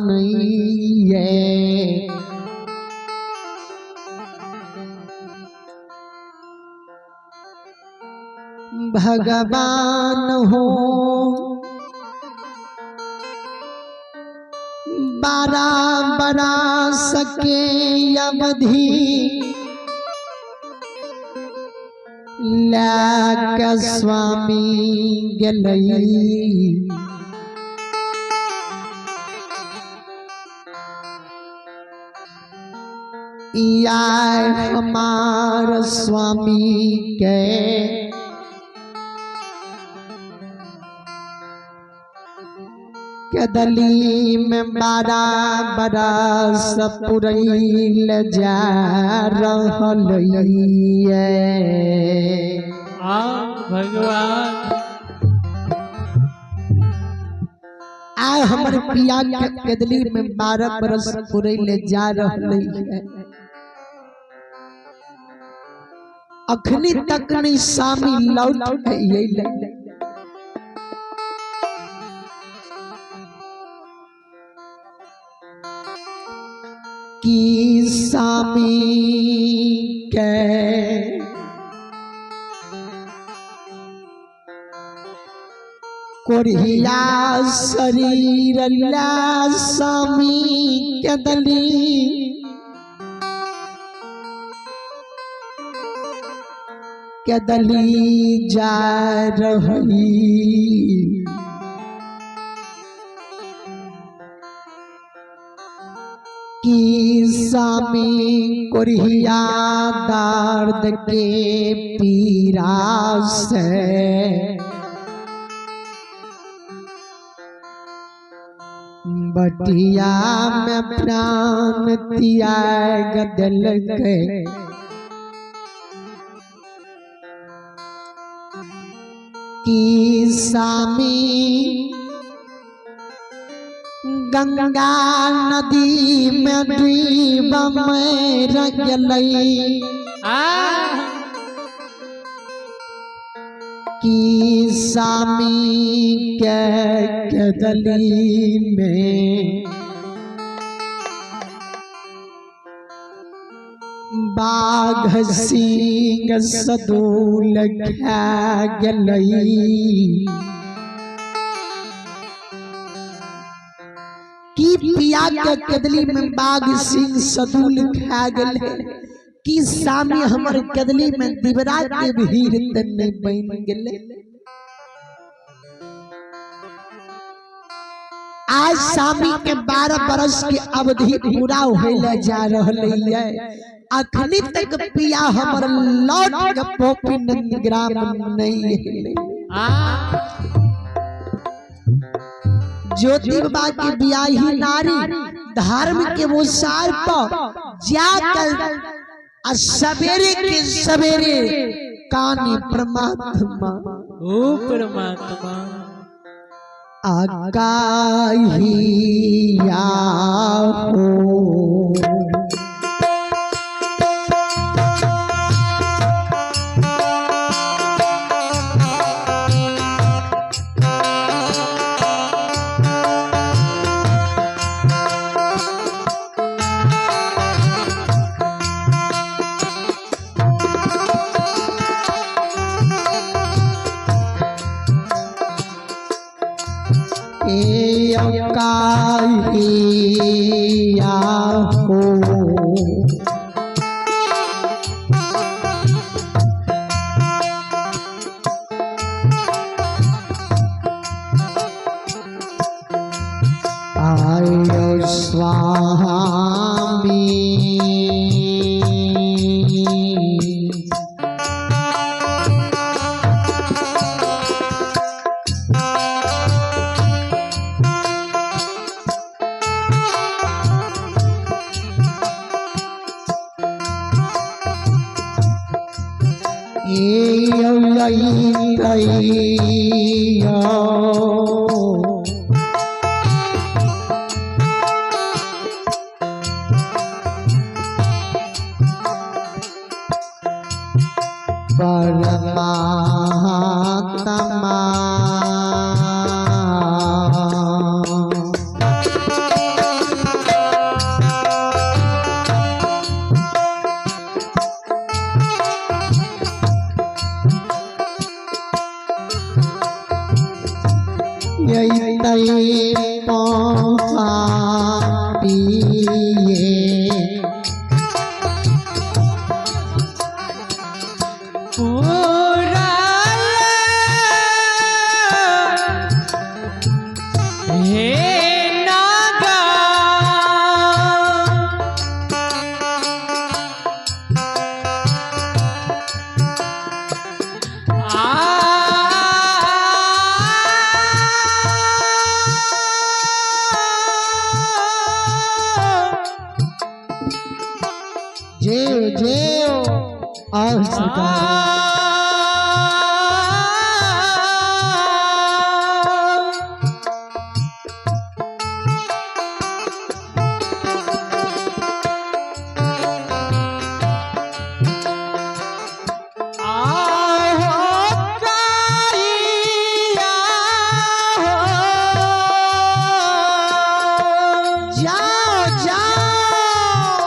नहीं है। भगवान हो 12 बरस के अवधि लाक स्वामी गलई। या हमार स्वामी के कदली में 12 बरस पुरैल जा रहल भगवान आ हमर पिया के कदली में 12 बरस पुरैल जा रहल है। अखनी तक नहीं स्वामी लौट गए। कि स्वामी के कोरिया शरीर ला स्वामी के दली जा रही। कि स्वामी कोरिया दर्द के पीरा से बटिया में प्राण त्याग दिलकै। कि स्वामी गंगा नदी में डूब मर गई। कि स्वामी के कदली में बाघ सिंह सदूल खा गई। कि पिया के कदली में बाघ सिंह सदूल खा गए। कि स्वामी हमर कदली में दिवरा के भीड़ तन्ने बन गए। आज स्वामी के 12 बरस के अवधि पूरा होले जा रहल है। अखनी तक पिया हमर लौट के पोपी नंदग्राम नहीं है। ज्योति बाबा की ब्याही नारी धर्म के वो सार पर जाकर सवेरे के सवेरे कानी परमात्मा ओ परमात्मा आगाहिया हो। काहिया हो आयो स्वामी परमात्मा पापिए पूरा हे नागा जेव जेव और सरकार जाओ जाओ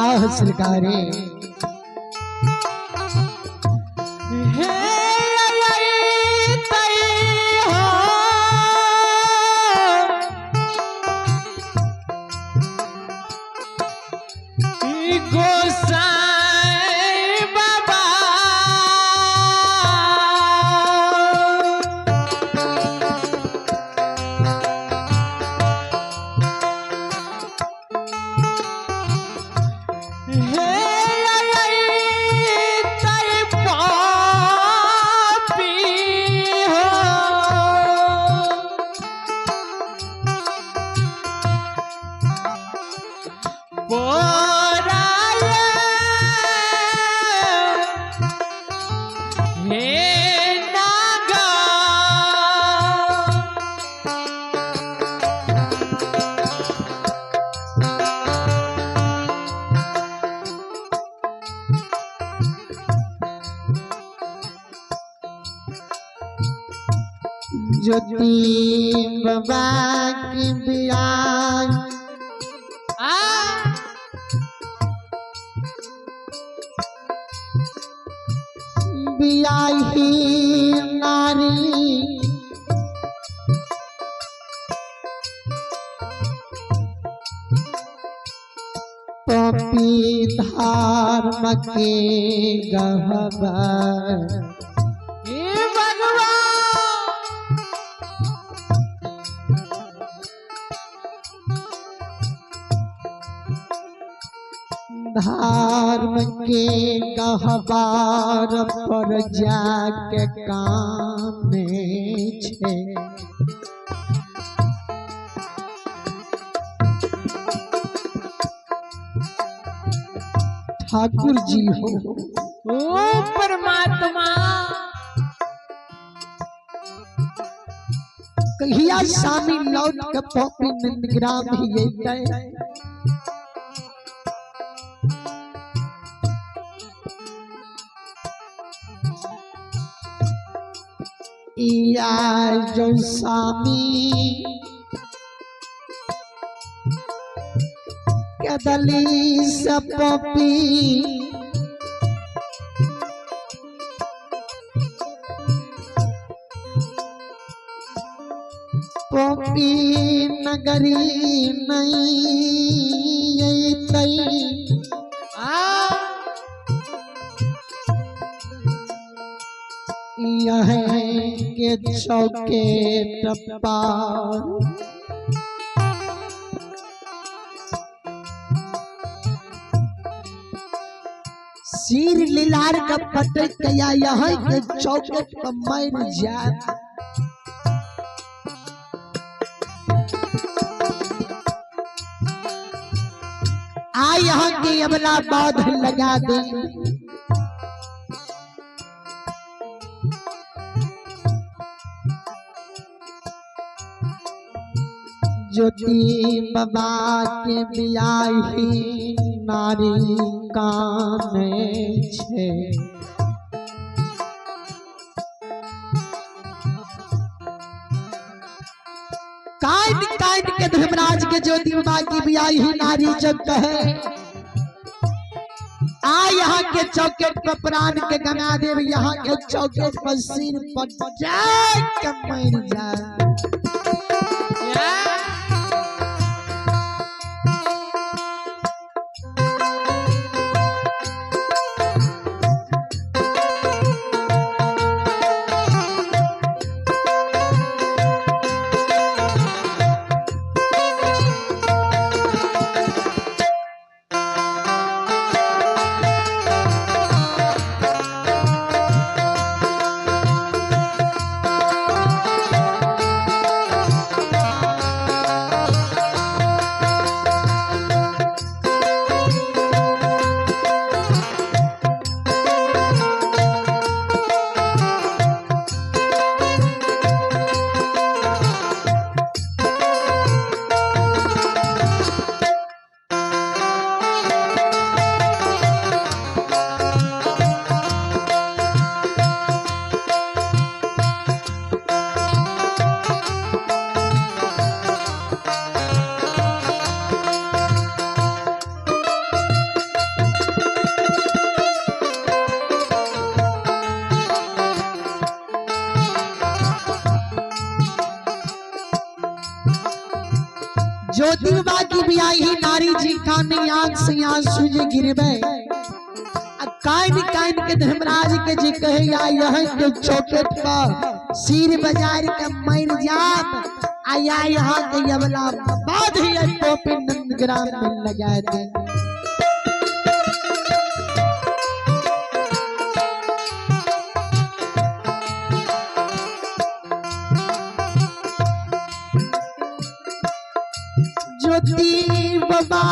आह सरकारे गोसाई बाबा ज्योति बाबा की बियाह बियाही नारी पपी धर्म के गहबर धर्म के गहबार पर जाके कामे छे ठाकुर जी हो ओ परमात्मा कहिया स्वामी लौट के पपी नंदग्राम ही अइतै या जो स्वामी कदली से पपी पपी नगरी नहीं अइतै यह के चौके टप्पा सिर लीलार का पटक या यहाँ के चौके पर मर जाए आ यहाँ के अबला बाध लगा दे ज्योति बाबा के बियाही नारी काने छे। काट काट के धर्मराज के ज्योति बाबा की बियाही नारी जब कहे आ यहाँ के चौकेट पर प्राण के गना देव, यहाँ के चौकेट पर सिर पर जाए के मर जाए। ज्योति बाबा की बियाही नारी जी कानी आंख से आंसू जे गिरबे, कान कान के धर्मराज के जी कहे या यहाँ के चौकेट पर सिर बाजार के मर जाप, आया यहाँ के यवला बाध ही टोपी नंदग्राम में लगा दे। ज्योति बाबा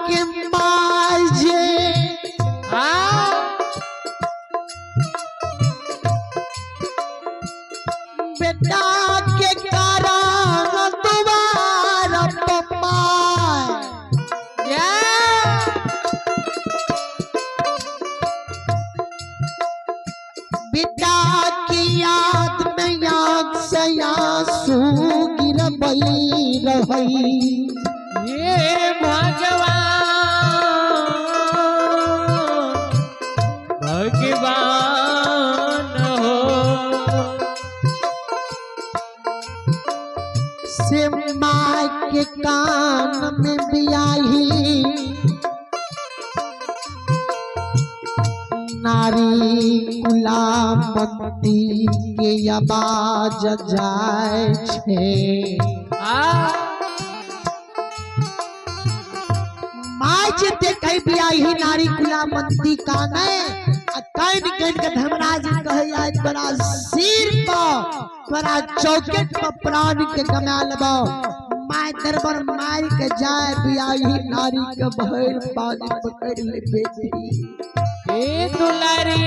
के माजे बेटा के कारण तुम्हारा पप्पा बेटा की याद में आँख से आंसू गिरबई रही। ये भगवान भगवान हो से माँ के कान में बियाही नारी गुलामती के आवाज जाए छे। माज देखे बियाही नारी गुलामती काने, कैन कैन के धर्मराज कहे आज बड़ा सिर पर बड़ा चौकेट पर प्राण के कमा लेबो। माय दरबार मार के जाए बियाही नारी के भैर पानी पकड़ ले बेटी। ए दुलारी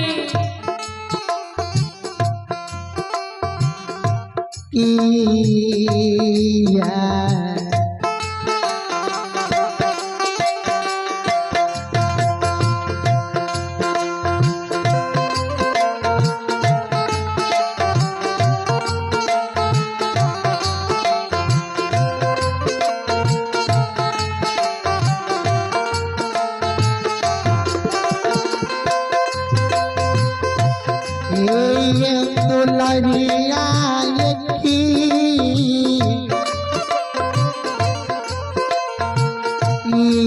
दुलरिया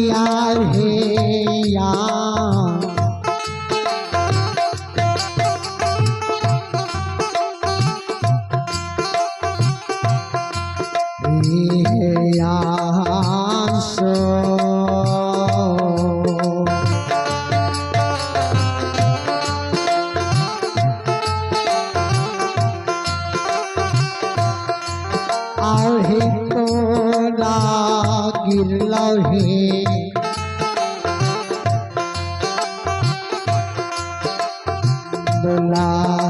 यार है यार आहे तोरा गिरलहे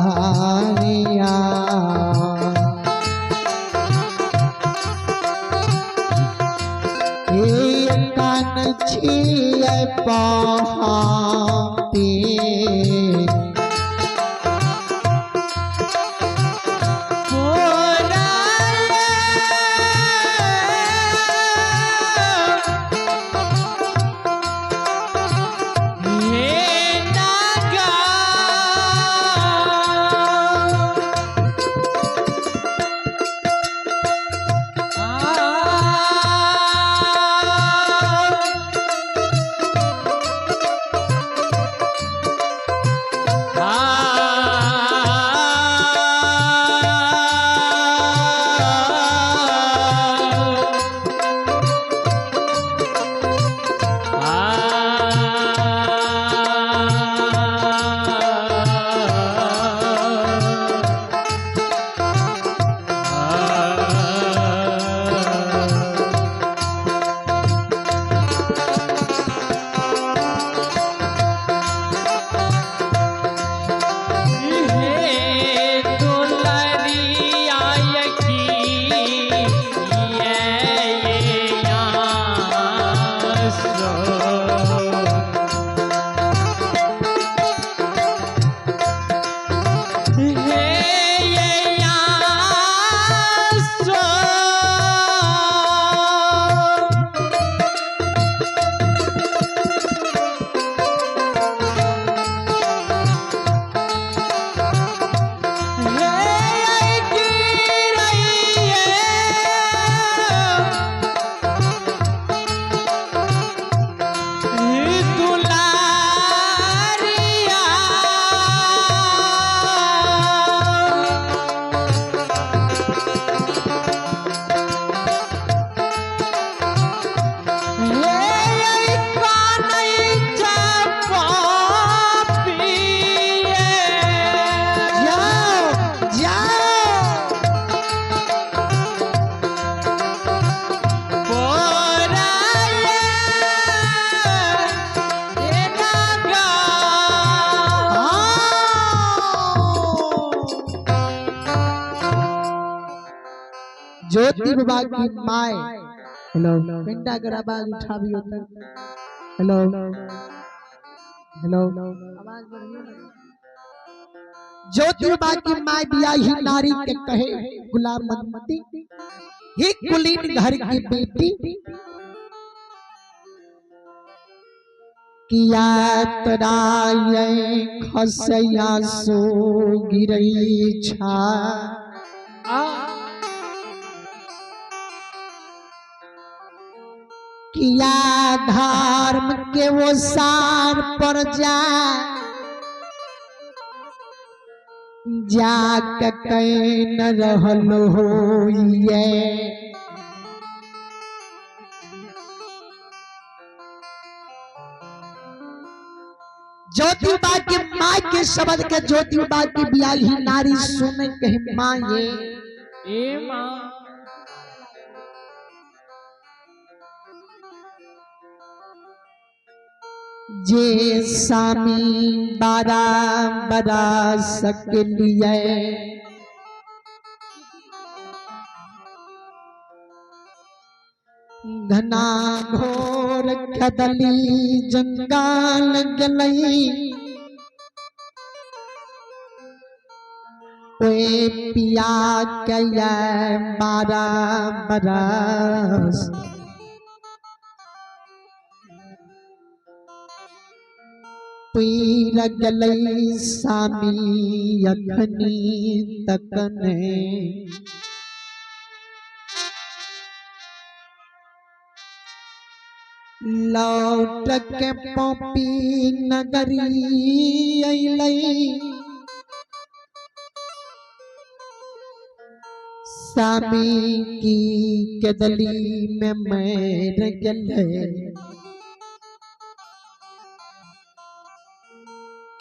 दुलारिया छिए पापी ज्योति बाबा की माए हेलो पिंडा कर आवाज उठा भी होता हेलो हेलो आवाज बढ़िया ज्योति बाबा की माए बियाही नारी के कहे गुलामती ये कुलीन घर की बेटी किया तराए खसया सो गिरई छा किया धर्म के वो सार पर जाके कैन रहल हो ये ज्योतिबा के माँ के शब्द के ज्योतिबा की बियाही नारी सुने कहे माँ ये माँ जे सामी बारा बरा सकलिए घना घोर खदली जंगाल गलई ओए पिया कया बारा बरस पीर गलई सामी अखनी तकने लौट के पोपी नगरी अइलई सामी की कदली में मैर गले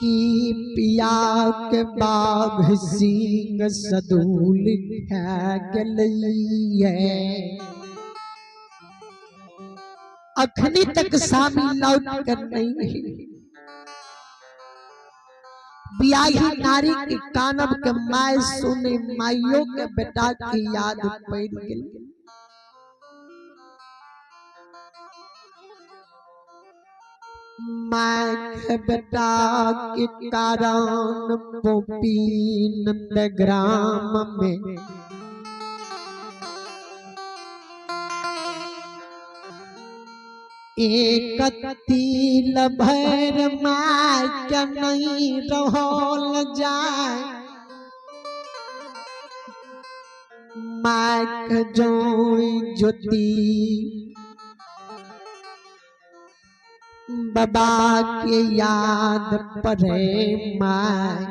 की पिया के बाघ सिंह सदूल खा गलिए अखनी तक सामी लौट कर नहीं बियाही नारी के कानब के माय सुने माइयों के बेटा की याद पड़ गई मैं बेटा के कारण पोपी नंदग्राम में एक तिल भर माय के नहीं रहल जाए माय जोई ज्योति बाबा के याद पड़े माय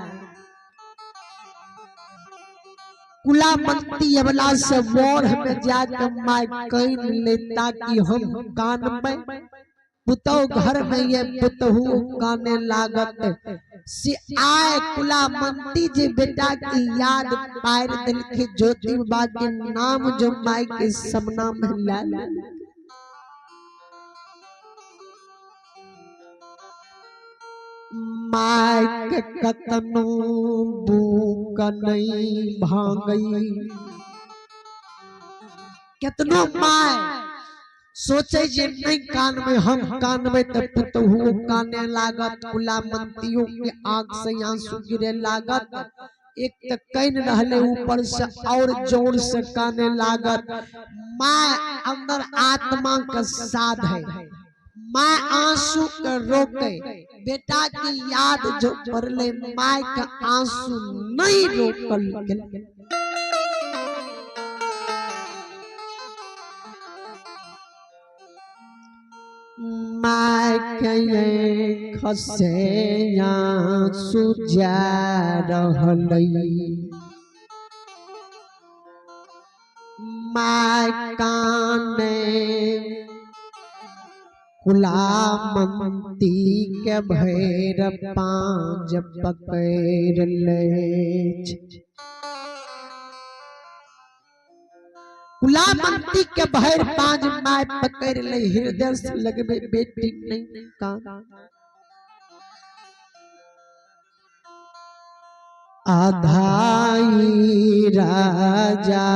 कुलामंती अबला से मोर में जाकर माय कह ले ताकि हम कान में पुतौ घर में ये पुतहु काने लागत से आए कुलामंती जे बेटा की याद पार दिल के ज्योति बाबा के नाम जो माय के समना में ला माय के कतनो भूख नहीं भांगई कितनो माय सोचे जे नहीं कान में हम कान में तब तो हुओ काने लागत कुलामंतियों के आंख से आंसू गिरे लागत एक तक कहीं रहले ऊपर से और जोर से काने लागत माय अंदर आत्मा का साध है माँ आंसू के रोके बेटा की याद जो पड़ले माय का आंसू नहीं रोकल माय के खसे आंसू जा रहलई माय काने कुलामंती के भैर पांच पकड़ ले कुलामंती के भैर पांच माय पकड़ ले हृदय से लगबे बेटी नहीं कान आधाई राजा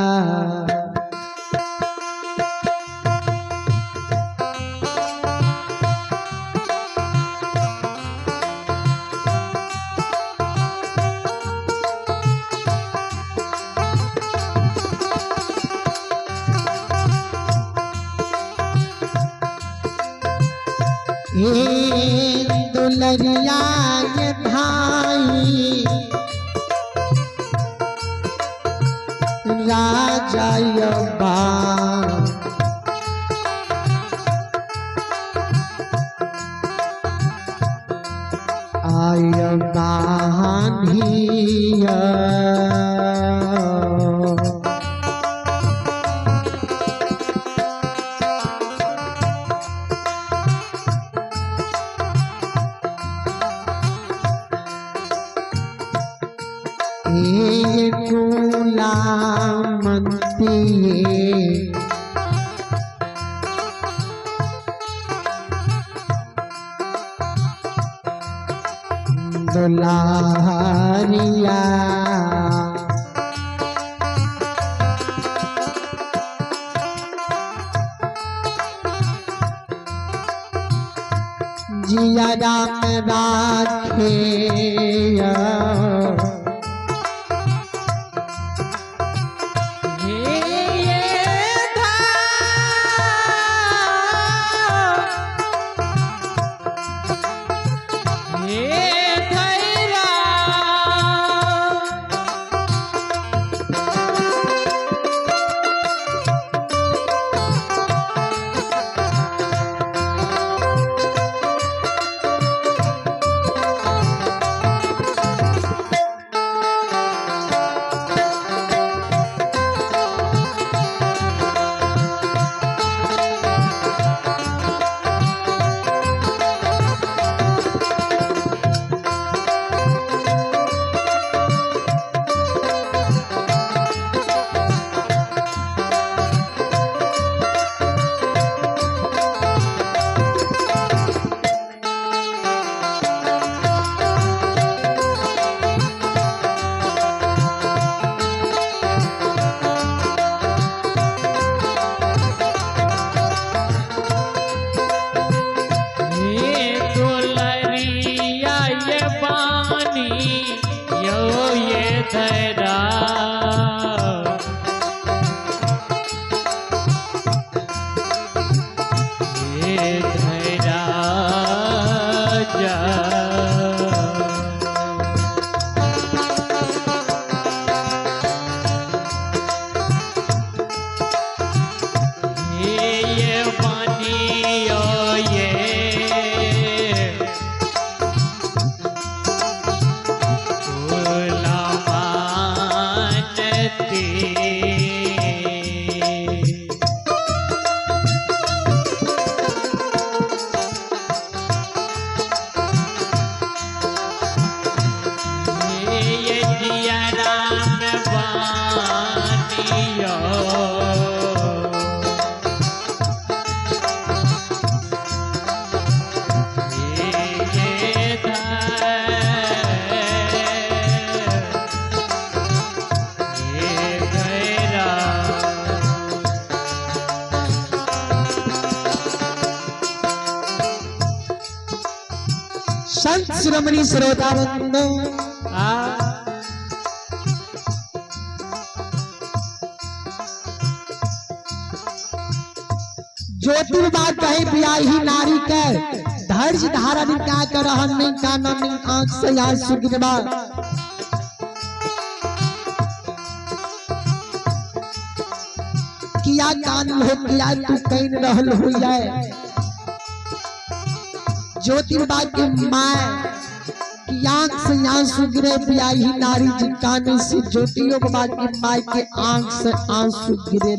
दुलरिया ये भाई राजा यबा आय बानिया कुलामंती दुलारिया जिया राम राखे संत शिरोमणि श्रोतावृंद ज्योतिर्बा कहे ब्याही नारी कर धैर्य धारण क्या कर नहीं काना नहीं आंख से आंसू गिरवा किया कान हो किया तू कहीं रहल हो जाए ज्योतिर्बा के माए की आंख से आंसू गिरे ब्याही नारी जी कान से ज्योतियों बाबा की माए के आंख से आंसू गिरे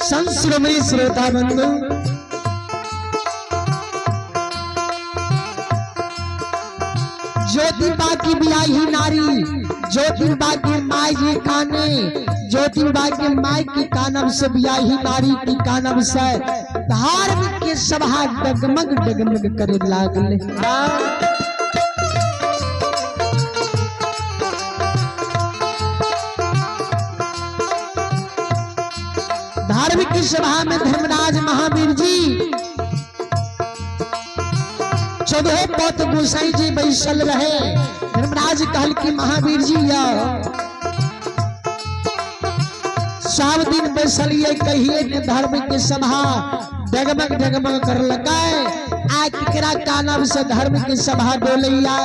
संत शिरोमणि श्रोता बंधु ज्योतिर्बा की ब्याही नारी ज्योतिर्बा की माई जी काने ज्योतिर्बा के माई की कानब से ब्याही नारी की कानब से धार्मिक के सभा डगमग डगमग करे लागले धार्मिक की सभा में धर्मराज महावीर जी 14 पौत गोसाई जी बैसल रहे। धर्मराज कहल कि महावीर जी या सब दिन बैसलिए कहिए ने धर्म के सभा डगमग डगमग कर लगाए आ केकरा कानब से धर्म के सभा डोलैया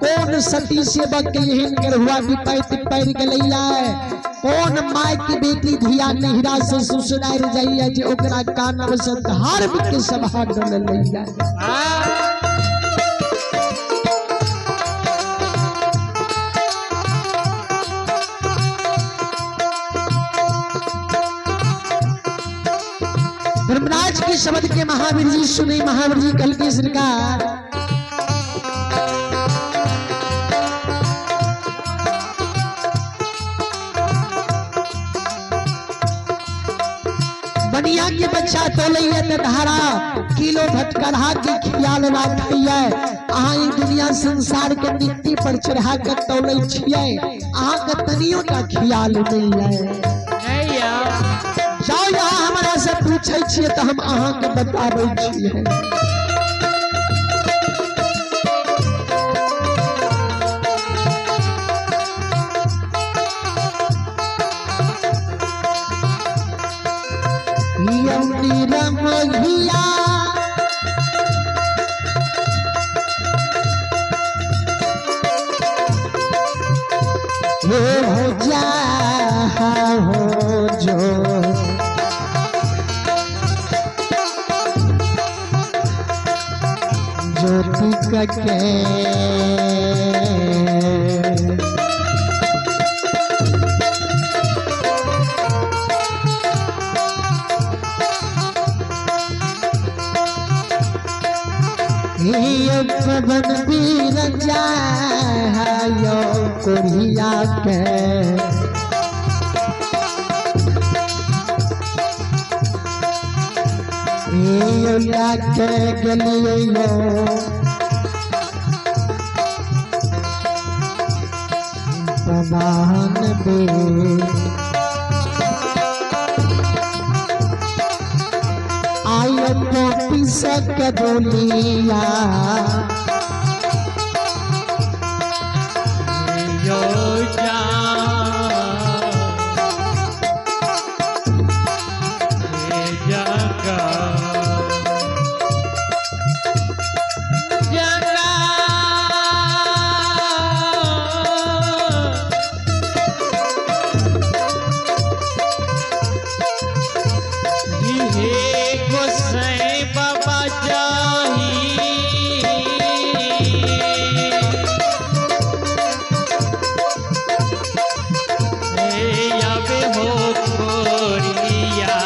कौन सती सेवक के यही गरहुआ भी पैर गलैया कौन माय की बेटी धिया नहिरा से ससुराल जाइया जे ओकरा कानब से धर्म के सभा डोलैया धर्मराज के शब्द के महावीर जी सुने। महावीर जी कल की सरकार बनिया के बच्चा तोलैया त धारा किलो भटकरहा के खियाल राखिए अहाँ ई दुनिया संसार के मिट्टी पर चढ़ा के तोलै छियै अहाँ के तनियो का खियाल नहीं है। जाओ यहाँ हमारा से पूछे छियै तो हम अहाँ के बताबै छियै। रमघिया ये हो जा हो जो ज्योति कके ये पवन बीर जायो कोरिया के ये लाके गलियो पवन बीर आयो तो पिसक बोलिया यो जा ये जगा जगा ये गोसाई बाबा जाही आवे हो खोरिया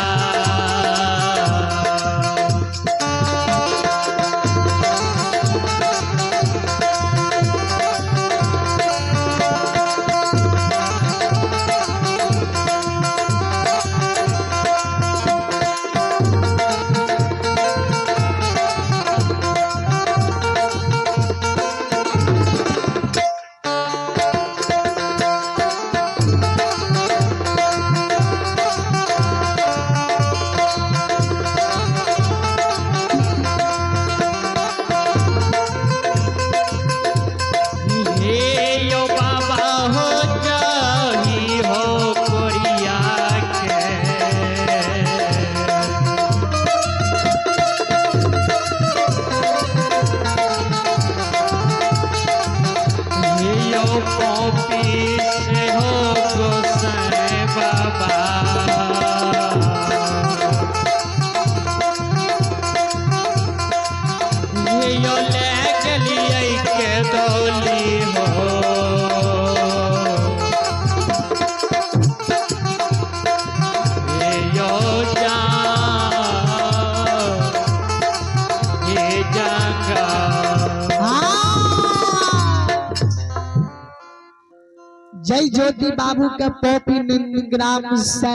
जय ज्योति बाबू के पोपी ग्राम से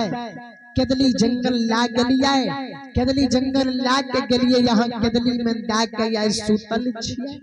केदली जंगल ला गलिया केदली जंगल ला के गलिए यहाँ केदली में दा के सुतल छिए।